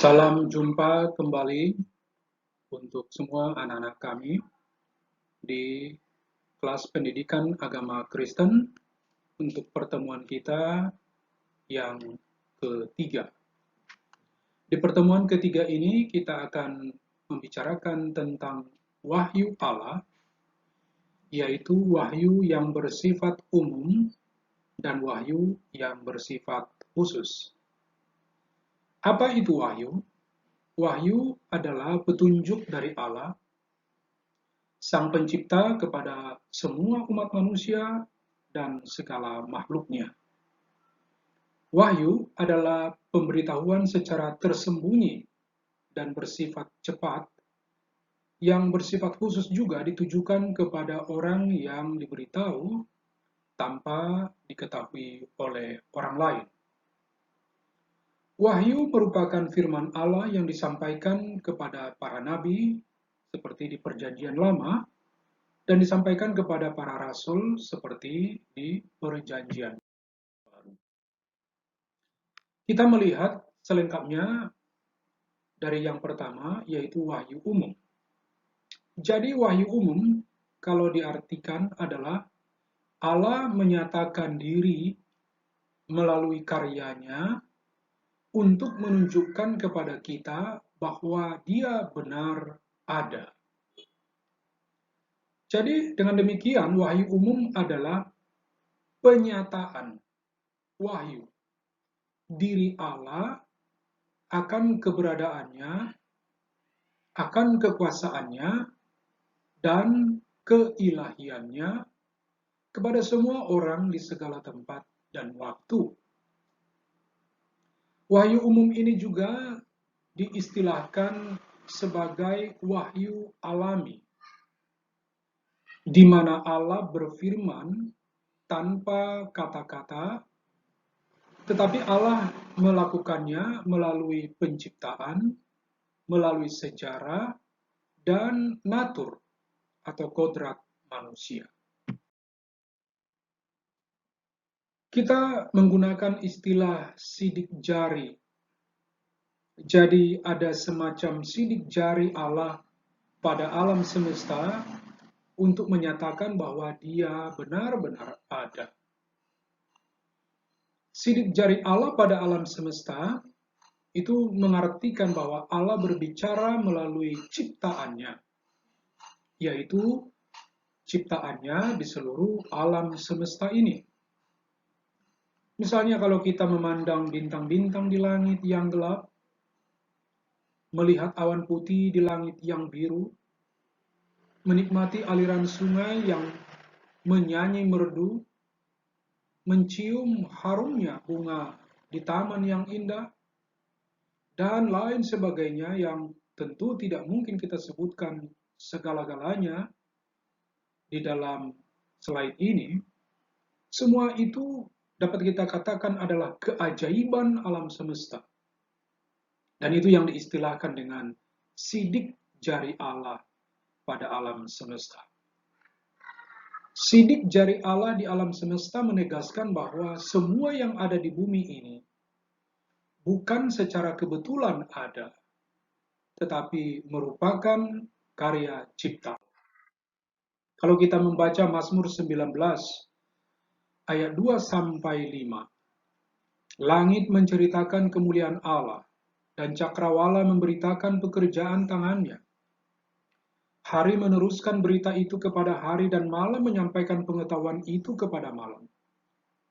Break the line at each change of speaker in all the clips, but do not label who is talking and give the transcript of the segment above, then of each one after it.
Salam jumpa kembali untuk semua anak-anak kami di kelas pendidikan agama Kristen untuk pertemuan kita yang ketiga. Di pertemuan ketiga ini kita akan membicarakan tentang wahyu Allah, yaitu wahyu yang bersifat umum dan wahyu yang bersifat khusus. Apa itu wahyu? Wahyu adalah petunjuk dari Allah, Sang Pencipta, kepada semua umat manusia dan segala makhluknya. Wahyu adalah pemberitahuan secara tersembunyi dan bersifat cepat, yang bersifat khusus juga ditujukan kepada orang yang diberitahu tanpa diketahui oleh orang lain. Wahyu merupakan firman Allah yang disampaikan kepada para nabi, seperti di Perjanjian Lama, dan disampaikan kepada para rasul seperti di Perjanjian Baru. Kita melihat selengkapnya dari yang pertama, yaitu wahyu umum. Jadi wahyu umum, kalau diartikan adalah Allah menyatakan diri melalui karyanya untuk menunjukkan kepada kita bahwa Dia benar ada. Jadi dengan demikian wahyu umum adalah penyataan wahyu diri Allah akan keberadaannya, akan kekuasaannya, dan keilahiannya kepada semua orang di segala tempat dan waktu. Wahyu umum ini juga diistilahkan sebagai wahyu alami, di mana Allah berfirman tanpa kata-kata, tetapi Allah melakukannya melalui penciptaan, melalui sejarah, dan natur atau kodrat manusia. Kita menggunakan istilah sidik jari. Jadi ada semacam sidik jari Allah pada alam semesta untuk menyatakan bahwa Dia benar-benar ada. Sidik jari Allah pada alam semesta itu mengartikan bahwa Allah berbicara melalui ciptaannya, yaitu ciptaannya di seluruh alam semesta ini. Misalnya kalau kita memandang bintang-bintang di langit yang gelap, melihat awan putih di langit yang biru, menikmati aliran sungai yang menyanyi merdu, mencium harumnya bunga di taman yang indah, dan lain sebagainya yang tentu tidak mungkin kita sebutkan segala-galanya di dalam slide ini. Semua itu dapat kita katakan adalah keajaiban alam semesta. Dan itu yang diistilahkan dengan sidik jari Allah pada alam semesta. Sidik jari Allah di alam semesta menegaskan bahwa semua yang ada di bumi ini bukan secara kebetulan ada, tetapi merupakan karya cipta. Kalau kita membaca Mazmur 19 ayat 2-5, langit menceritakan kemuliaan Allah, dan cakrawala memberitakan pekerjaan tangannya. Hari meneruskan berita itu kepada hari, dan malam menyampaikan pengetahuan itu kepada malam.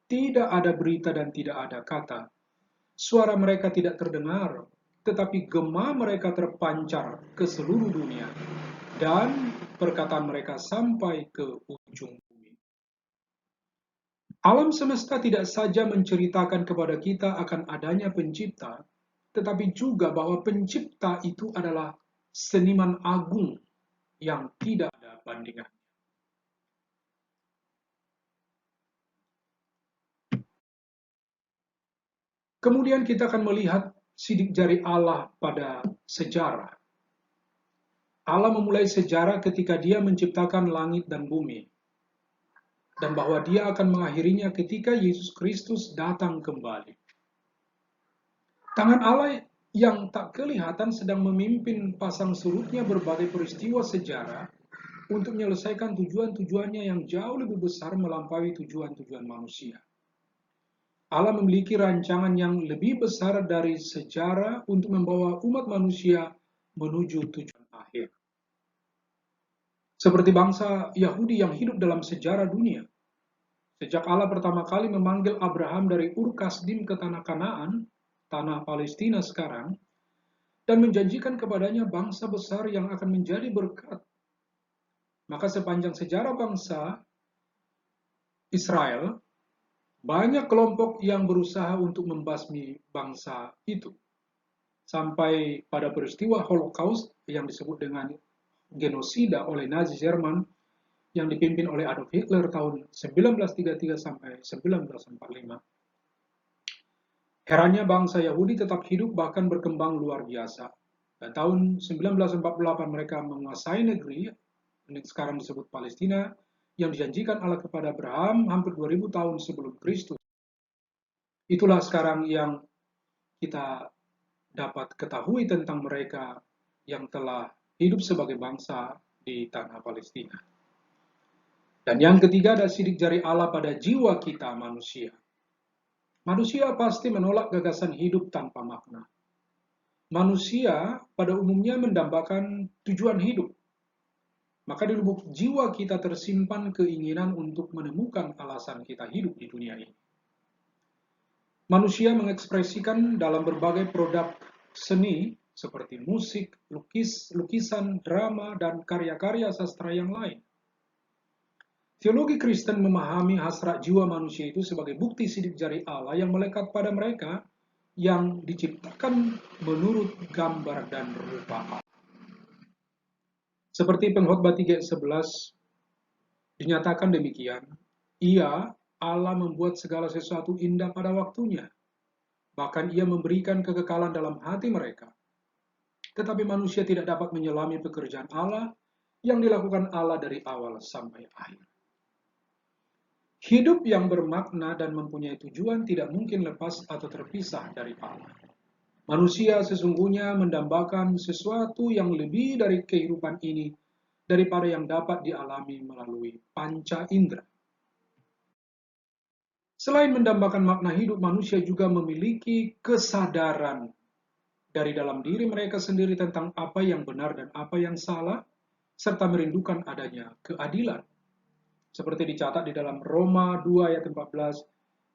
Tidak ada berita dan tidak ada kata. Suara mereka tidak terdengar, tetapi gema mereka terpancar ke seluruh dunia, dan perkataan mereka sampai ke ujung bumi. Alam semesta tidak saja menceritakan kepada kita akan adanya pencipta, tetapi juga bahwa pencipta itu adalah seniman agung yang tidak ada bandingan. Kemudian kita akan melihat sidik jari Allah pada sejarah. Allah memulai sejarah ketika Dia menciptakan langit dan bumi, dan bahwa Dia akan mengakhirinya ketika Yesus Kristus datang kembali. Tangan Allah yang tak kelihatan sedang memimpin pasang surutnya berbagai peristiwa sejarah untuk menyelesaikan tujuan-tujuannya yang jauh lebih besar melampaui tujuan-tujuan manusia. Allah memiliki rancangan yang lebih besar dari sejarah untuk membawa umat manusia menuju tujuan akhir. Seperti bangsa Yahudi yang hidup dalam sejarah dunia. Sejak Allah pertama kali memanggil Abraham dari Ur Kasdim ke tanah Kanaan, tanah Palestina sekarang, dan menjanjikan kepadanya bangsa besar yang akan menjadi berkat. Maka sepanjang sejarah bangsa Israel, banyak kelompok yang berusaha untuk membasmi bangsa itu. Sampai pada peristiwa Holocaust yang disebut dengan genosida oleh Nazi Jerman yang dipimpin oleh Adolf Hitler tahun 1933 sampai 1945. Herannya bangsa Yahudi tetap hidup bahkan berkembang luar biasa. Dan tahun 1948 mereka menguasai negeri yang sekarang disebut Palestina yang dijanjikan Allah kepada Abraham hampir 2000 tahun sebelum Kristus. Itulah sekarang yang kita dapat ketahui tentang mereka yang telah hidup sebagai bangsa di tanah Palestina. Dan yang ketiga ada sidik jari Allah pada jiwa kita manusia. Manusia pasti menolak gagasan hidup tanpa makna. Manusia pada umumnya mendambakan tujuan hidup. Maka di lubuk jiwa kita tersimpan keinginan untuk menemukan alasan kita hidup di dunia ini. Manusia mengekspresikan dalam berbagai produk seni seperti musik, lukisan, drama, dan karya-karya sastra yang lain. Teologi Kristen memahami hasrat jiwa manusia itu sebagai bukti sidik jari Allah yang melekat pada mereka yang diciptakan menurut gambar dan rupa Allah. Seperti Pengkhotbah 3:11 dinyatakan demikian, Ia, Allah membuat segala sesuatu indah pada waktunya. Bahkan Ia memberikan kekekalan dalam hati mereka. Tetapi manusia tidak dapat menyelami pekerjaan Allah yang dilakukan Allah dari awal sampai akhir. Hidup yang bermakna dan mempunyai tujuan tidak mungkin lepas atau terpisah dari Allah. Manusia sesungguhnya mendambakan sesuatu yang lebih dari kehidupan ini daripada yang dapat dialami melalui panca indera. Selain mendambakan makna hidup, manusia juga memiliki kesadaran dari dalam diri mereka sendiri tentang apa yang benar dan apa yang salah, serta merindukan adanya keadilan. Seperti dicatat di dalam Roma 2 ayat 14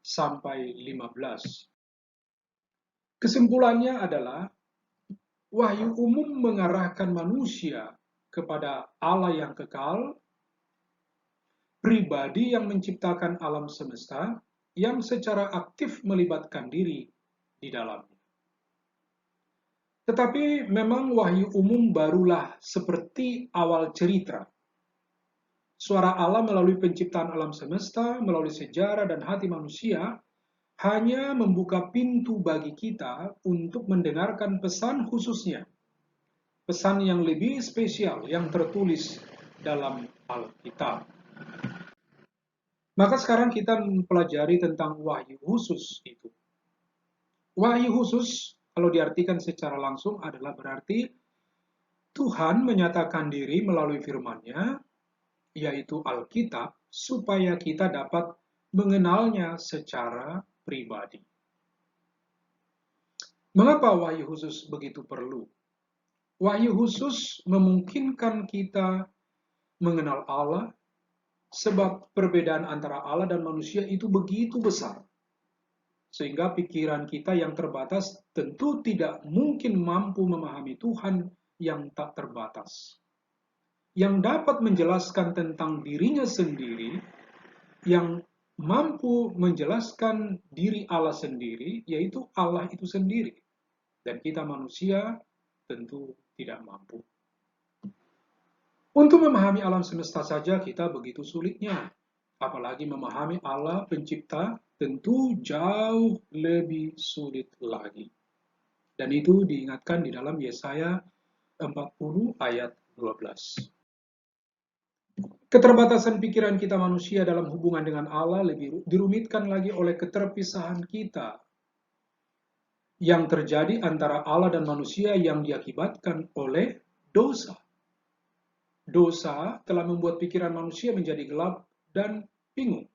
sampai 15. Kesimpulannya adalah wahyu umum mengarahkan manusia kepada Allah yang kekal, pribadi yang menciptakan alam semesta, yang secara aktif melibatkan diri di dalamnya. Tetapi memang wahyu umum barulah seperti awal cerita. Suara Allah melalui penciptaan alam semesta, melalui sejarah dan hati manusia, hanya membuka pintu bagi kita untuk mendengarkan pesan khususnya. Pesan yang lebih spesial yang tertulis dalam Alkitab. Maka sekarang kita mempelajari tentang wahyu khusus itu. Wahyu khusus, kalau diartikan secara langsung adalah berarti Tuhan menyatakan diri melalui firman-Nya, yaitu Alkitab, supaya kita dapat mengenalnya secara pribadi. Mengapa wahyu khusus begitu perlu? Wahyu khusus memungkinkan kita mengenal Allah, sebab perbedaan antara Allah dan manusia itu begitu besar. Sehingga pikiran kita yang terbatas tentu tidak mungkin mampu memahami Tuhan yang tak terbatas. Yang dapat menjelaskan tentang dirinya sendiri, yang mampu menjelaskan diri Allah sendiri, yaitu Allah itu sendiri. Dan kita manusia tentu tidak mampu. Untuk memahami alam semesta saja kita begitu sulitnya. Apalagi memahami Allah pencipta tentu jauh lebih sulit lagi. Dan itu diingatkan di dalam Yesaya 40 ayat 12. Keterbatasan pikiran kita manusia dalam hubungan dengan Allah lebih dirumitkan lagi oleh keterpisahan kita yang terjadi antara Allah dan manusia yang diakibatkan oleh dosa. Dosa telah membuat pikiran manusia menjadi gelap dan bingung,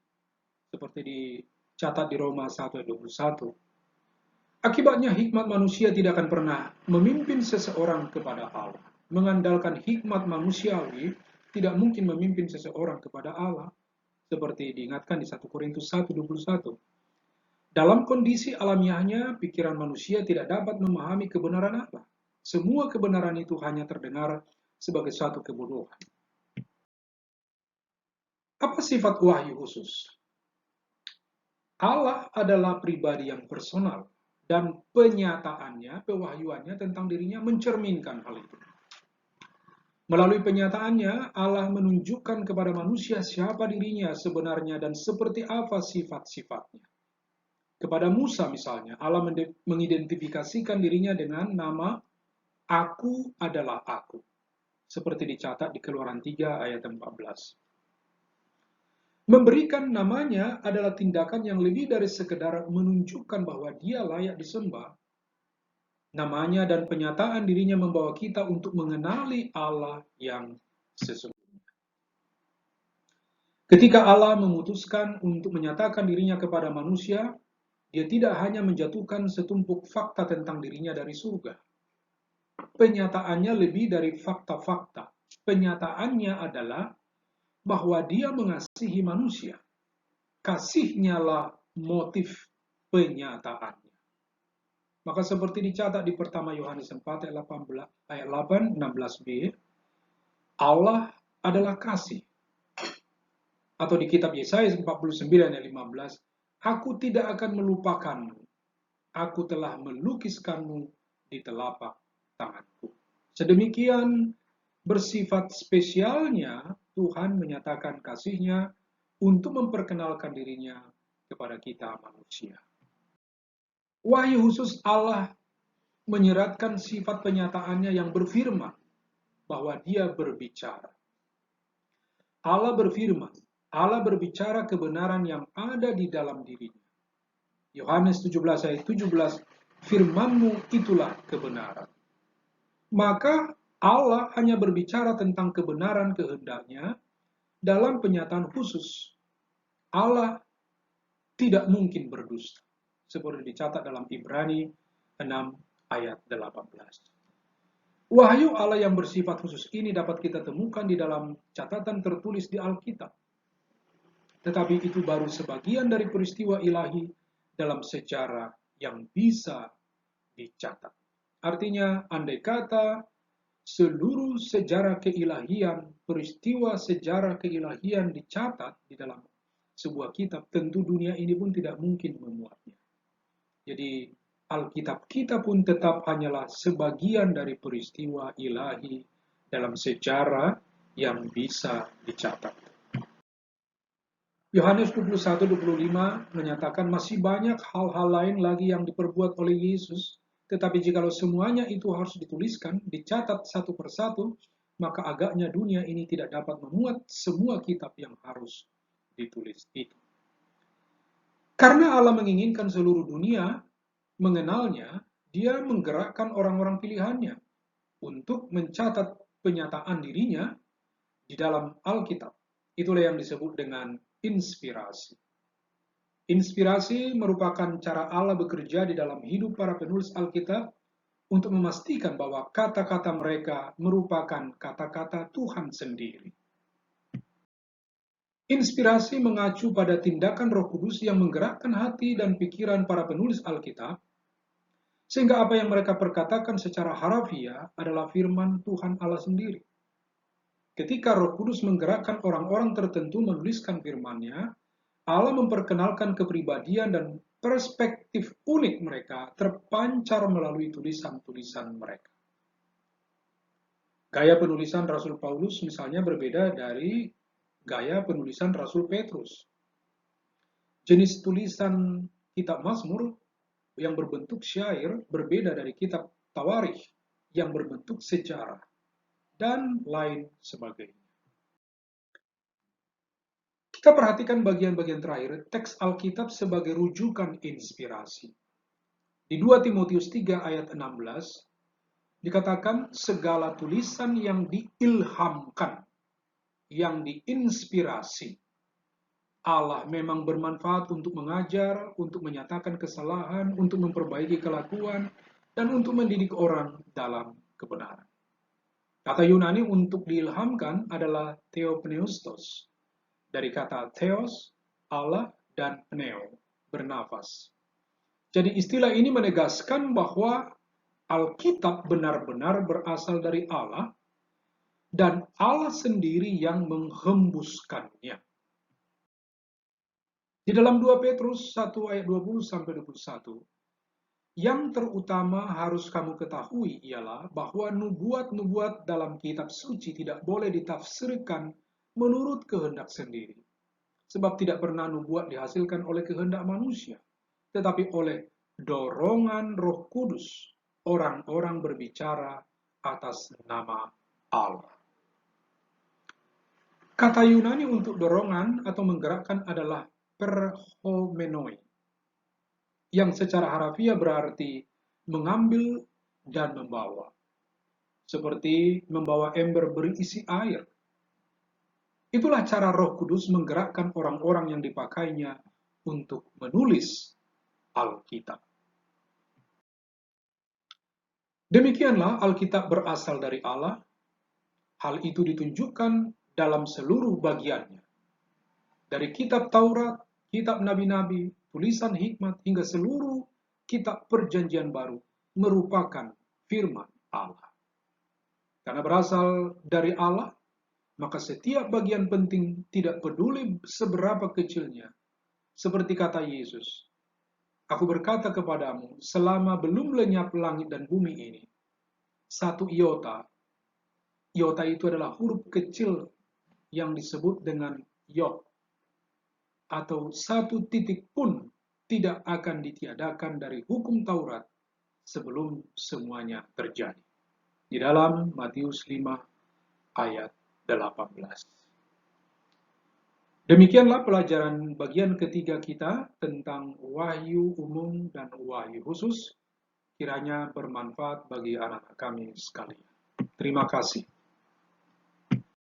seperti dicatat di Roma 1 ayat 21. Akibatnya hikmat manusia tidak akan pernah memimpin seseorang kepada Allah. Mengandalkan hikmat manusiawi tidak mungkin memimpin seseorang kepada Allah, seperti diingatkan di 1 Korintus 1:21. Dalam kondisi alamiahnya, pikiran manusia tidak dapat memahami kebenaran Allah. Semua kebenaran itu hanya terdengar sebagai suatu kebodohan. Apa sifat wahyu khusus? Allah adalah pribadi yang personal, dan penyataannya, pewahyuannya tentang dirinya mencerminkan hal itu. Melalui penyataannya, Allah menunjukkan kepada manusia siapa dirinya sebenarnya dan seperti apa sifat-sifatnya. Kepada Musa misalnya, Allah mengidentifikasikan dirinya dengan nama Aku adalah Aku, seperti dicatat di Keluaran 3 ayat 14. Memberikan namanya adalah tindakan yang lebih dari sekedar menunjukkan bahwa dia layak disembah. Namanya dan penyataan dirinya membawa kita untuk mengenali Allah yang sesungguhnya. Ketika Allah memutuskan untuk menyatakan dirinya kepada manusia, dia tidak hanya menjatuhkan setumpuk fakta tentang dirinya dari surga. Penyataannya lebih dari fakta-fakta. Penyataannya adalah bahwa dia mengasihi manusia. Kasihnya lah motif penyataannya. Maka seperti dicatat di pertama Yohanes 4 ayat 8, 16b, Allah adalah kasih. Atau di kitab Yesaya 49 ayat 15, Aku tidak akan melupakanmu. Aku telah melukiskanmu di telapak tanganku. Sedemikian bersifat spesialnya Tuhan menyatakan kasih-Nya untuk memperkenalkan dirinya kepada kita manusia. Wahyu khusus Allah menyeratkan sifat penyataannya yang berfirman bahwa dia berbicara. Allah berfirman, Allah berbicara kebenaran yang ada di dalam dirinya. Yohanes 17 ayat 17, firman-Mu itulah kebenaran. Maka Allah hanya berbicara tentang kebenaran kehendak-Nya dalam penyataan khusus. Allah tidak mungkin berdusta, seperti dicatat dalam Ibrani 6 ayat 18. Wahyu Allah yang bersifat khusus ini dapat kita temukan di dalam catatan tertulis di Alkitab. Tetapi itu baru sebagian dari peristiwa ilahi dalam sejarah yang bisa dicatat. Artinya, andai kata seluruh sejarah keilahian, peristiwa sejarah keilahian dicatat di dalam sebuah kitab, tentu dunia ini pun tidak mungkin memuatnya. Jadi, Alkitab kita pun tetap hanyalah sebagian dari peristiwa ilahi dalam sejarah yang bisa dicatat. Yohanes 21:25 menyatakan masih banyak hal-hal lain lagi yang diperbuat oleh Yesus, tetapi jikalau semuanya itu harus dituliskan, dicatat satu persatu, maka agaknya dunia ini tidak dapat memuat semua kitab yang harus ditulis itu. Karena Allah menginginkan seluruh dunia mengenalnya, dia menggerakkan orang-orang pilihannya untuk mencatat penyataan dirinya di dalam Alkitab. Itulah yang disebut dengan inspirasi. Inspirasi merupakan cara Allah bekerja di dalam hidup para penulis Alkitab untuk memastikan bahwa kata-kata mereka merupakan kata-kata Tuhan sendiri. Inspirasi mengacu pada tindakan Roh Kudus yang menggerakkan hati dan pikiran para penulis Alkitab, sehingga apa yang mereka perkatakan secara harafiah adalah firman Tuhan Allah sendiri. Ketika Roh Kudus menggerakkan orang-orang tertentu menuliskan firman-Nya, Allah memperkenalkan kepribadian dan perspektif unik mereka terpancar melalui tulisan-tulisan mereka. Gaya penulisan Rasul Paulus misalnya berbeda dari gaya penulisan Rasul Petrus. Jenis tulisan kitab Mazmur yang berbentuk syair berbeda dari kitab Tawarikh yang berbentuk sejarah, dan lain sebagainya. Kita perhatikan bagian-bagian terakhir, teks Alkitab sebagai rujukan inspirasi. Di 2 Timotius 3 ayat 16 dikatakan segala tulisan yang diilhamkan, yang diinspirasi. Allah memang bermanfaat untuk mengajar, untuk menyatakan kesalahan, untuk memperbaiki kelakuan, dan untuk mendidik orang dalam kebenaran. Kata Yunani untuk diilhamkan adalah theopneustos, dari kata theos, Allah, dan pneu, bernafas. Jadi istilah ini menegaskan bahwa Alkitab benar-benar berasal dari Allah, dan Allah sendiri yang menghembuskannya. Di dalam 2 Petrus 1 ayat 20-21, yang terutama harus kamu ketahui ialah bahwa nubuat-nubuat dalam kitab suci tidak boleh ditafsirkan menurut kehendak sendiri. Sebab tidak pernah nubuat dihasilkan oleh kehendak manusia, tetapi oleh dorongan Roh Kudus, orang-orang berbicara atas nama Allah. Kata Yunani untuk dorongan atau menggerakkan adalah perhomenoi, yang secara harafiah berarti mengambil dan membawa, seperti membawa ember berisi air. Itulah cara Roh Kudus menggerakkan orang-orang yang dipakainya untuk menulis Alkitab. Demikianlah Alkitab berasal dari Allah. Hal itu ditunjukkan dalam seluruh bagiannya. Dari kitab Taurat, kitab nabi-nabi, tulisan hikmat, hingga seluruh kitab perjanjian baru merupakan firman Allah. Karena berasal dari Allah, maka setiap bagian penting tidak peduli seberapa kecilnya. Seperti kata Yesus, aku berkata kepadamu, selama belum lenyap langit dan bumi ini, satu iota itu adalah huruf kecil yang disebut dengan yod, atau satu titik pun tidak akan ditiadakan dari hukum Taurat sebelum semuanya terjadi. Di dalam Matius 5 ayat 18. Demikianlah pelajaran bagian ketiga kita tentang wahyu umum dan wahyu khusus. Kiranya bermanfaat bagi anak-anak kami sekalian. Terima kasih.